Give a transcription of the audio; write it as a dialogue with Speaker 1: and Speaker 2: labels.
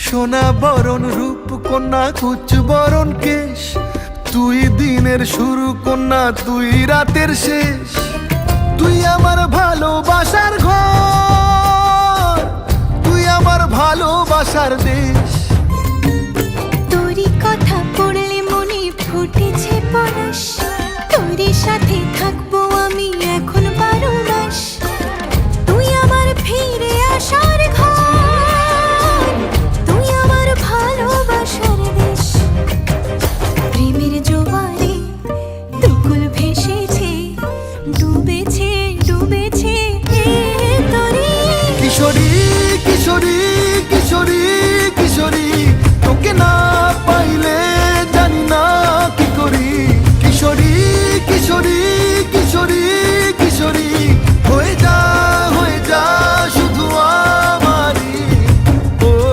Speaker 1: সোনা বরণ রূপ কন্যা কুচ বরণ কেশ, তুই দিনের শুরু কন্যা তুই রাতের শেষ। তুই আমার ভালোবাসার ঘর, তুই আমার ভালোবাসার দেশ।